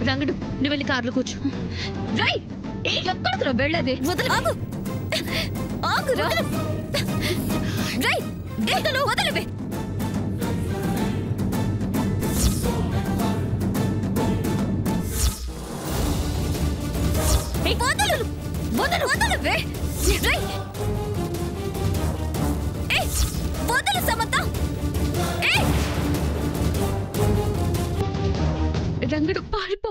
రంగడు నువ్వు వెళ్ళి కార్లో కూర్చో. రై ఎక్కడికి వెళ్ళేది? ఆగు ఆగురా. రై వదిలివే. వదలవే. రై వదలు సమంత. రంగడు పారిపో.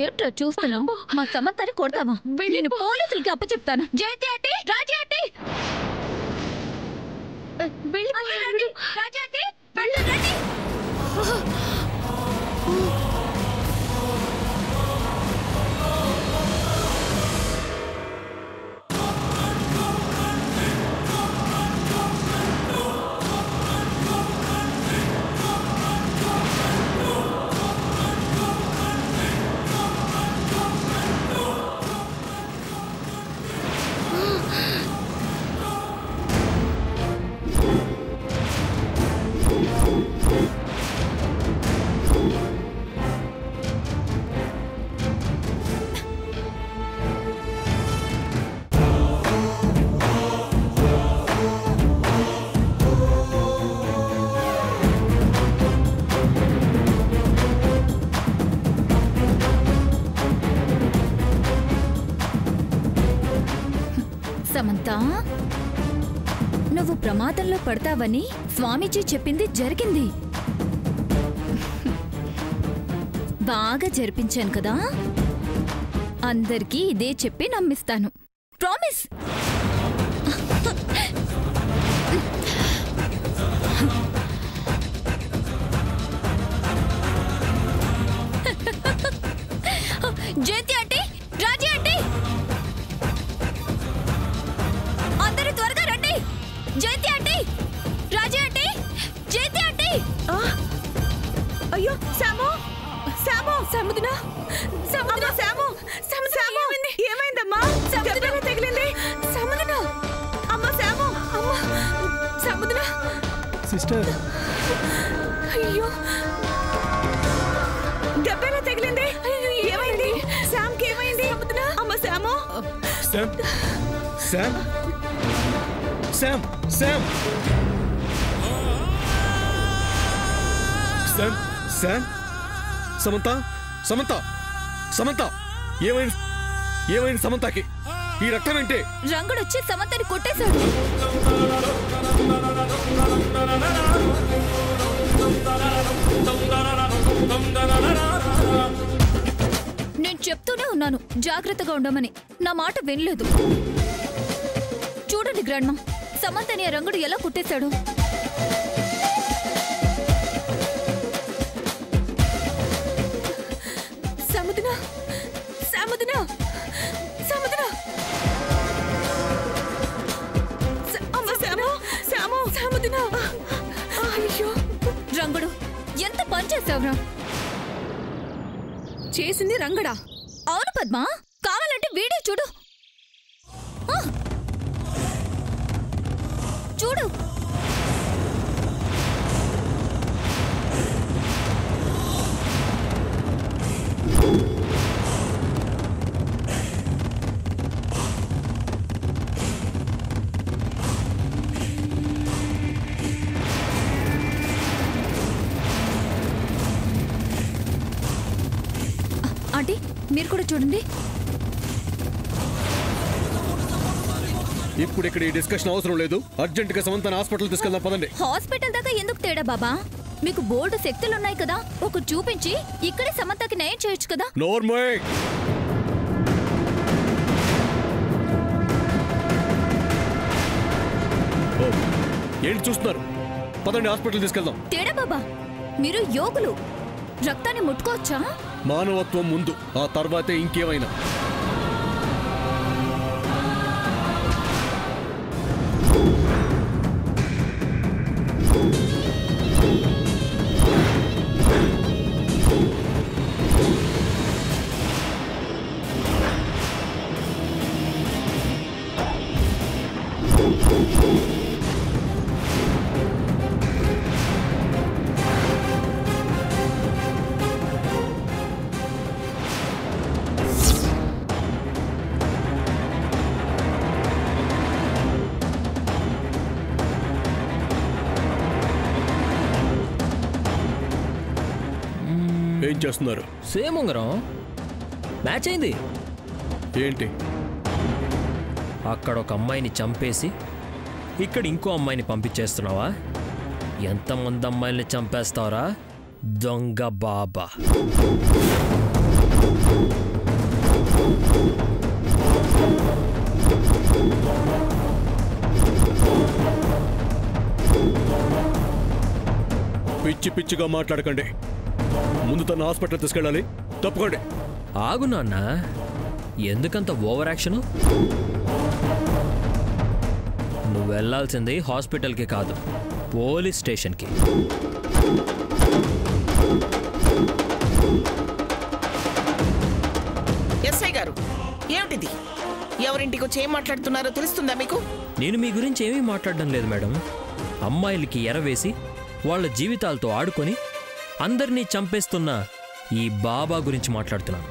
ఏంటో చూస్తున్నావు? మా సమంతని కొడతావా? నేను పోలీసులకి అప్పచెప్తాను. జయంతి ఆంటీ, రాజీ ఆంటీ, వెళ్ళిపోయారు. రాజీ ఆంటీ, వెళ్ళండి. సమంత, నువ్వు ప్రమాదంలో పడతావని స్వామీజీ చెప్పింది జరిగింది. బాగా జరిపించాను కదా. అందరికీ ఇదే చెప్పి నమ్మిస్తాను. ప్రామిస్. జయంతి ఆంటీ, రాజీ ఆంటీ, అందరూ త్వరగా రండి. జయంతి ఆంటీ, రాజీ ఆంటీ, జయంతి ఆంటీ. అయ్యో సాము, సాము, సముద్ర, సముద్ర, సాము, సాము, ఏమైందమ్మా? సముద్ర తగిలింది. సముద్ర, అమ్మ సాము, అమ్మ సముద్ర. సిస్టర్, అయ్యో దెబ్బలా తగిలింది. ఏమైంది? శామ్కి ఏమైంది? అమ్మ సాము. Sam, Sam, Sam, Sam, Sam, Sam, Samantha, Samantha, Samantha, ఏమైంది? ఏమైంది సమంతకి? ఈ రక్తం ఏంటి? రంగుడొచ్చి సమంతని కొట్టేశాడు. నేను చెప్తూనే ఉన్నాను జాగ్రత్తగా ఉండమని. నా మాట వినలేదు. చూడండి గ్రాండ్మా, సమంతని ఆ రంగుడు ఎలా కొట్టేశాడు. సముద్ర, సముద్ర, సముద్ర, అమ్మ సాము, సాము, సముద్ర. అయ్యో రంగుడు, ఎంత పని చేసావురా? చేసింది రంగడా? అవును పద్మ, కావాలంటే వీడియో చూడు. చూడు. ఆంటీ, మీరు కూడా చూడండి. ఇప్పుడు ఇక్కడ ఈ డిస్కషన్ అవసరం లేదు. అర్జెంట్ గా సమంతను హాస్పిటల్ తీసుకెళ్దాం పదండి. హాస్పిటల్ దాకా ఎందుకు తేడా బాబా? మీకు బోర్డు శక్తులున్నాయి కదా, ఒకటి చూపించి ఇక్కడే సమంతకి నయం చేయొచ్చు కదా. నోర్మోయ్, ఏంటి చూస్తున్నారు? పదండి హాస్పిటల్ తీసుకెళ్దాం. తేడా బాబా, మీరు యోగులు, రక్తాన్ని ముట్టుకోవచ్చా? మానవత్వం ముందు, ఆ తర్వాతే ఇంకేమైనా. ఏం చేస్తున్నారు? సేమ్ ఉంగరం మ్యాచ్ అయింది. ఏంటి? అక్కడ ఒక అమ్మాయిని చంపేసి ఇక్కడ ఇంకో అమ్మాయిని పంపించేస్తున్నావా? ఎంతమంది అమ్మాయిల్ని చంపేస్తావరా దొంగ బాబా? పిచ్చి పిచ్చిగా మాట్లాడకండి. ముందు తన హాస్పిటల్ తీసుకెళ్ళాలి. తప్పుకోండి. ఆగు నాన్న, ఎందుకంత ఓవర్ యాక్షను? నువ్వు వెళ్లాల్సింది హాస్పిటల్కి కాదు, పోలీస్ స్టేషన్కి. ఎస్ఐ గారు, ఏమిటిది? ఎవరింటికి వచ్చి ఏం మాట్లాడుతున్నారో తెలుస్తుందా మీకు? నేను మీ గురించి ఏమీ మాట్లాడడం లేదు మేడం. అమ్మాయిలకి ఎరవేసి వాళ్ళ జీవితాలతో ఆడుకొని అందరినీ చంపేస్తున్న ఈ బాబా గురించి మాట్లాడుతున్నాను.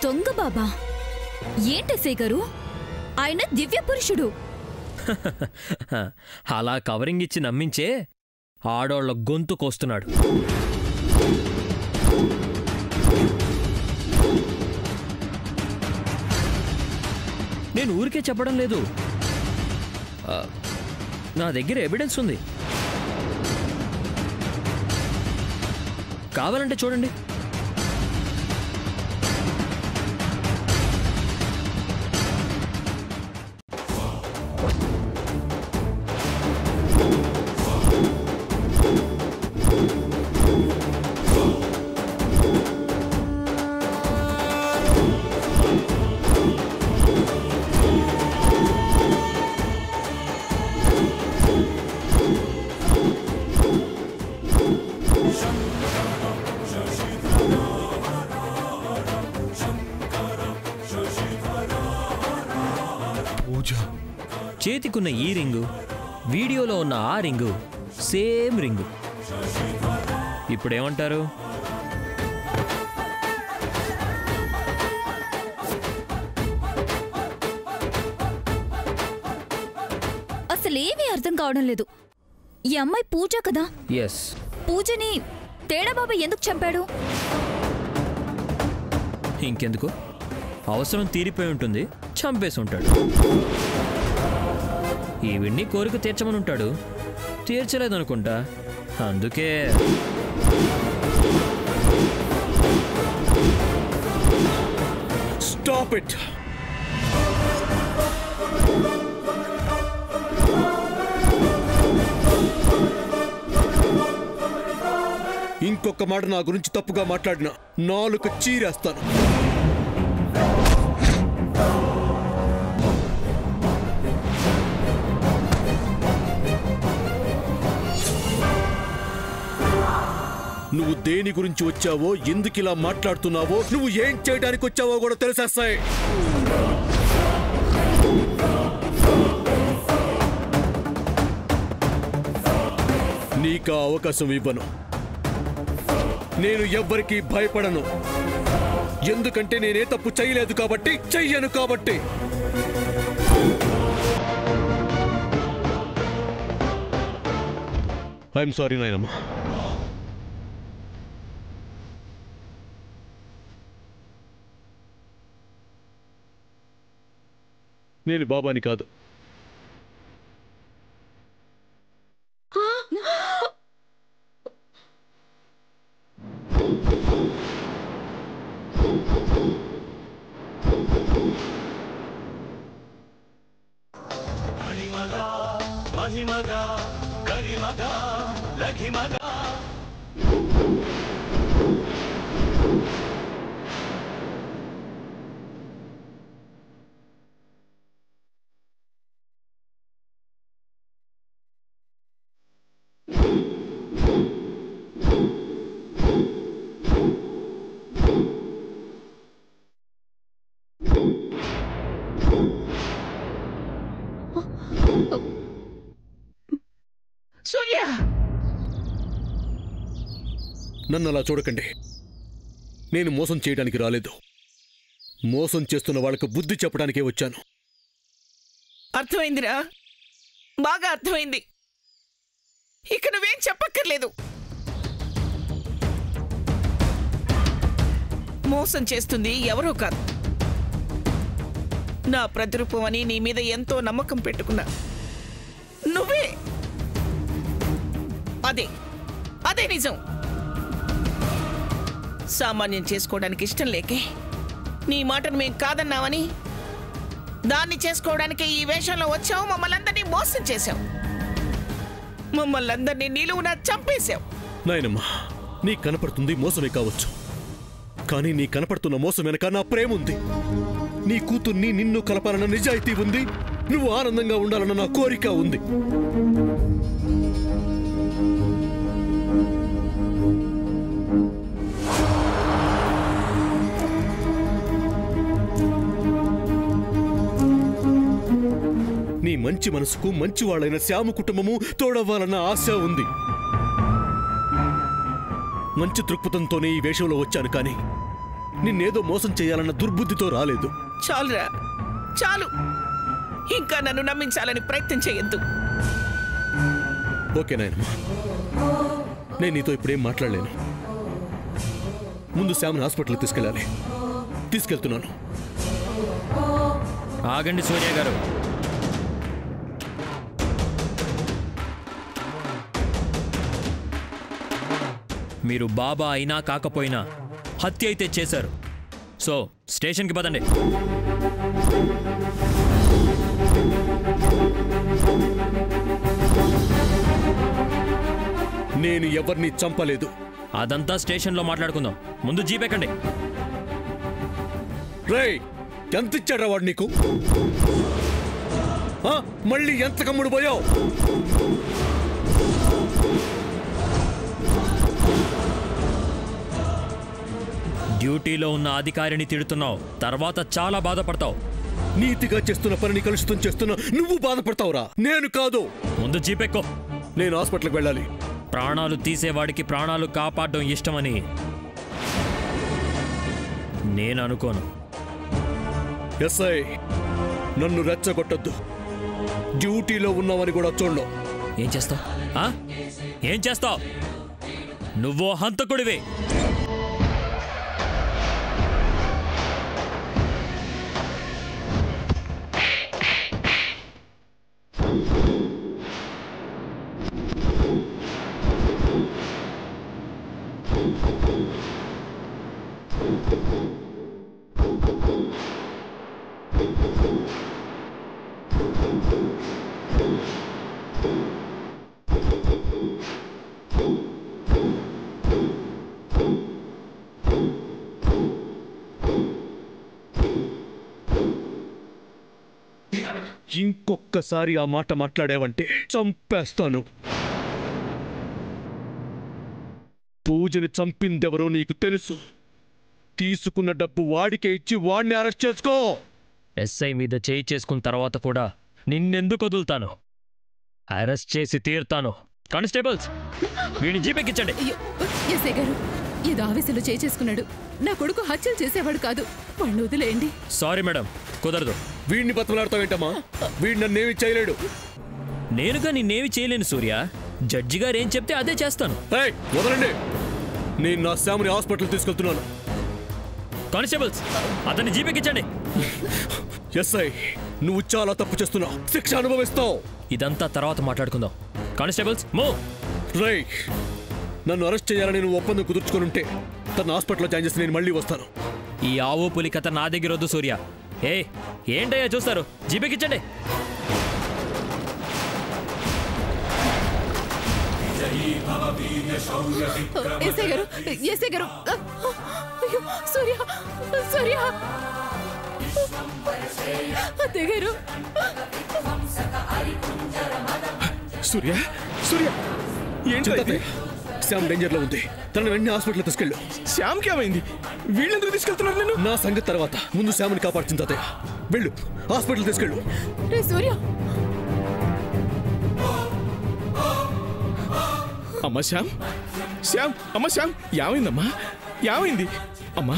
దొంగ బాబా ఏంటి గారు? ఆయన దివ్య పురుషుడు. అలా కవరింగ్ ఇచ్చి నమ్మించే ఆడోళ్ల గొంతు కోస్తున్నాడు. నేను ఊరికే చెప్పడం లేదు, నా దగ్గర ఎవిడెన్స్ ఉంది. కావాలంటే చూడండి. చేతికున్న ఈ రింగు, వీడియోలో ఉన్న ఆ రింగు సేమ్ రింగు. ఇప్పుడేమంటారు? అసలేమీ అర్థం కావడం లేదు. ఈ అమ్మాయి పూజ కదా? ఎస్. పూజని తేడా బాబా ఎందుకు చంపాడు? ఇంకెందుకు, అవసరం తీరిపోయి ఉంటుంది, చంపేసి ఉంటాడు. ఈవిడ్ని కోరిక తీర్చమని ఉంటాడు, తీర్చలేదనుకుంటా, అందుకే. Stop it. ఇంకొక మాట నా గురించి తప్పుగా మాట్లాడినా నాలుక చీరేస్తాను. నువ్వు దేని గురించి వచ్చావో, ఎందుకు ఇలా మాట్లాడుతున్నావో, నువ్వు ఏం చేయడానికి వచ్చావో కూడా తెలిసేస్తాయి. నీకా అవకాశం ఇవ్వను. నేను ఎవ్వరికీ భయపడను. ఎందుకంటే నేనే తప్పు చేయలేదు కాబట్టి, చెయ్యను కాబట్టి. ఐఎమ్ సారీ నాయనమ్మ. నేను బాబాని కాదు. సూర్య, నన్ను అలా చూడకండి. నేను మోసం చేయడానికి రాలేదు. మోసం చేస్తున్న వాళ్ళకు బుద్ధి చెప్పడానికే వచ్చాను. అర్థమైందిరా, బాగా అర్థమైంది. ఇక నువ్వేం చెప్పక్కర్లేదు. మోసం చేస్తుంది ఎవరో కాదు, నా ప్రతిరూపం అని నీ మీద ఎంతో నమ్మకం పెట్టుకున్నా నువ్వే. అదే నిజం. సామాన్యం చేసుకోవడానికి ఇష్టం లేకే నీ మాటను మేం కాదన్నావని దాన్ని చేసుకోవడానికి ఈ వేషంలో వచ్చావు. మమ్మల్ని అందరినీ మోసం చేశావు. మమ్మల్ని అందరినీ నిలువున చంపేశావు. నాయనమ్మా, నీ కనపడుతుంది మోసమే కావచ్చు, కానీ నీ కనపడుతున్న మోసం వెనక నా ప్రేమ ఉంది. నీ కూతుర్ని నిన్ను కలపాలన్న నిజాయితీ ఉంది. నువ్వు ఆనందంగా ఉండాలన్న నా కోరిక ఉంది. నీ మంచి మనసుకు మంచి వాళ్ళైన శ్యాము కుటుంబము తోడవ్వాలన్న ఆశ ఉంది. మంచి దృక్పథంతోనే ఈ వేషంలో వచ్చాను, కానీ నిన్నేదో మోసం చేయాలన్న దుర్బుద్ధితో రాలేదు. చాలురా, చాలు. ఇంకా నన్ను నమ్మించాలని ప్రయత్నం చేయొద్దు. ఓకే నాయనమ్మా, నేను నీతో ఇప్పుడేం మాట్లాడలేను. ముందు శ్యామ్ని హాస్పిటల్కి తీసుకెళ్ళాలి. తీసుకెళ్తున్నాను. ఆగండి సూర్య గారు. మీరు బాబా అయినా కాకపోయినా హత్య అయితే చేశారు. సో స్టేషన్కి పదండి. నేను ఎవరిని చంపలేదు. అదంతా స్టేషన్లో మాట్లాడుకుందాం. ముందు జీప్ ఎక్కండి. రేయ్, ఎంత ఇచ్చాడ్రా వాడు నీకు? మళ్ళీ ఎంత కమ్ముడు పోయావు? డ్యూటీలో ఉన్న అధికారిని తిడుతున్నావు, తర్వాత చాలా బాధపడతావు. నీతిగా చేస్తున్న పనిని కలుషితం చేస్తున్నా నువ్వు బాధపడతావురా, నేను కాదు. ముందు జీప్ ఎక్కు. నేను హాస్పిటల్కి వెళ్ళాలి. ప్రాణాలు తీసేవాడికి ప్రాణాలు కాపాడడం ఇష్టమని నేను అనుకోను. ఎస్ఐ, నన్ను రెచ్చగొట్టద్దు. డ్యూటీలో ఉన్నావని కూడా చూడను. ఏం చేస్తావు? ఏం చేస్తావు? నువ్వు హంతకుడివే. ఇంకొక్కసారి ఆ మాట మాట్లాడావంటే చంపేస్తాను. పూజని చంపిందెవరో నీకు తెలుసు. తీసుకున్న డబ్బు వాడికే ఇచ్చి వాడిని అరెస్ట్ చేసుకో. ఎస్ఐ మీద చేయి చేసుకున్న తర్వాత కూడా నిన్నెందుకు వదులుతాను? అరెస్ట్ చేసి తీరుతాను. కానిస్టేబుల్స్, వీడిని జీపెక్కించండి. ఎస్ఐ గారు, ఏదో ఆవేశంలో చేసుకున్నాడు. నా కొడుకు హత్యలు చేసేవాడు కాదు. వాడిని వదిలేయండి. సారీ మేడం, కుదరదు. వీడిని బతులాడతావేంటమ్మా? వీడు నన్నేమి చేయలేడు. నేనుగా నిన్నేమి చేయలేను సూర్య. జడ్జి గారు ఏం చెప్తే అదే చేస్తాను. వదలండి. నేను నా శ్యామ్ని హాస్పిటల్ తీసుకెళ్తున్నాను. కానిస్టేబుల్స్, అతన్ని జీపెక్కించండి. ఎస్ఐ, నువ్వు చాలా తప్పు చేస్తున్నావు, శిక్ష అనుభవిస్తావు. ఇదంతా తర్వాత మాట్లాడుకుందాం. Constables move. రై, నన్ను అరెస్ట్ చేయాలని నువ్వు ఒప్పందం కుదుర్చుకొని తన హాస్పిటల్లో జాయిన్ చేసి నేను మళ్ళీ వస్తాను. ఈ ఆవు పులి కథ నా దగ్గర వద్దు సూర్య. ఏంటయ్యా చూస్తారు, జీపేకిచ్చండి. ఎస్ఐ గారు, ఎస్ఐ గారు, అయ్యో, సూర్య, సూర్య, అత్తయ్య గారు. సూర్య, సూర్య, ఏంటి? శ్యామ్ డేంజర్ లో ఉంది, తనని వెంటనే హాస్పిటల్ తీసుకెళ్ళు. శ్యామ్కి ఏమైంది? వీళ్ళెందుకు తీసుకెళ్తున్నారు? నేను నా సంగతి తర్వాత, ముందు శ్యామ్ని కాపాడుతుంది తాతయ్య. వెళ్ళు, హాస్పిటల్ తీసుకెళ్ళు. రే సూర్య. అమ్మా శ్యామ్, శ్యామ్, అమ్మ శ్యామ్, ఏమైందమ్మా? ఏమైంది అమ్మా?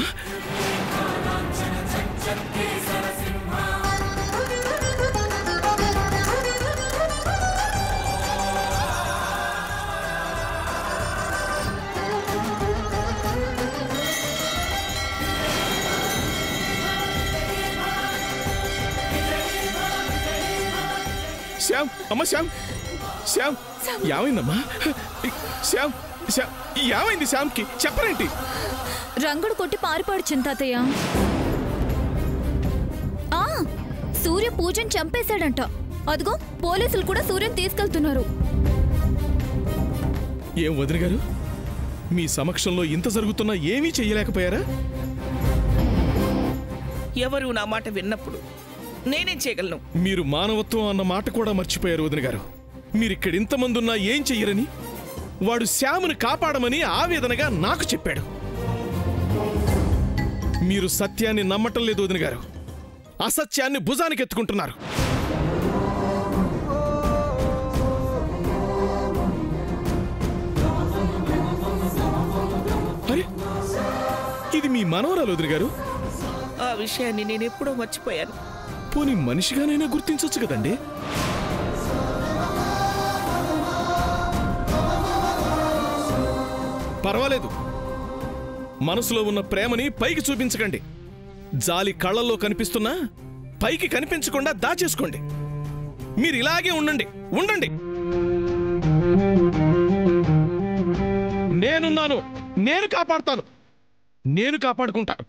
శ్యామ్, అమ్మ శ్యామ్, శ్యామ్, ఏమైందమ్మా? శ్యామ్, శ్యామ్, ఏమైంది శ్యామ్కి? చెప్పరేంటి? రంగుడు కొట్టి పారిపాడు చింతాతయ్య. సూర్య పూజను చంపేశాడంట. అదిగో పోలీసులు కూడా సూర్యని తీసుకెళ్తున్నారు. ఏం వదిన గారు, మీ సమక్షంలో ఇంత జరుగుతున్నా ఏమీ చెయ్యలేకపోయారా? ఎవరు నా మాట విన్నప్పుడు నేనేం చేయగలను? మీరు మానవత్వం అన్న మాట కూడా మర్చిపోయారు వదిన గారు. మీరిక్కడ ఇంతమంది ఉన్నా ఏం చెయ్యరని వాడు శ్యాముని కాపాడమని ఆవేదనగా నాకు చెప్పాడు. మీరు సత్యాన్ని నమ్మటం లేదు వదిన గారు, అసత్యాన్ని భుజానికి ఎత్తుకుంటున్నారు. అరే, ఇది మీ మనవరాలు వదిన గారు. ఆ విషయాన్ని నేను ఎప్పుడో మర్చిపోయాను. పోనీ మనిషిగానైనా గుర్తించొచ్చు కదండి. పర్వాలేదు, మనసులో ఉన్న ప్రేమని పైకి చూపించకండి. జాలి కళ్ళల్లో కనిపిస్తున్నా పైకి కనిపించకుండా దాచేసుకోండి. మీరు ఇలాగే ఉండండి, ఉండండి. నేనున్నాను, నేను కాపాడుతాను, నేను కాపాడుకుంటాను.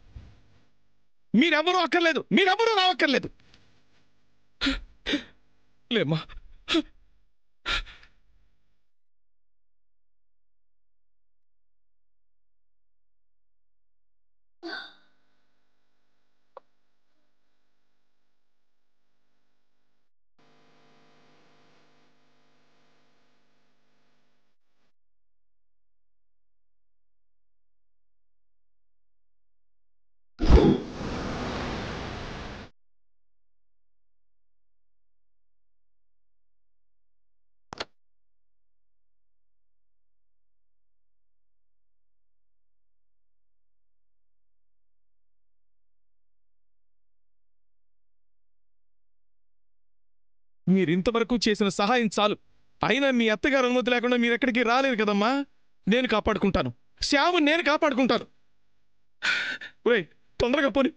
మీరెవరూ అక్కర్లేదు, మీరెవరూ రావక్కర్లేదు. లేమ్మా. మీరింతవరకు చేసిన సహాయం చాలు. అయినా మీ అత్తగారు అనుమతి లేకుండా మీరెక్కడికి రాలేరు కదమ్మా. నేను కాపాడుకుంటాను, శ్యాము నేను కాపాడుకుంటాను. తొందరగా పోని.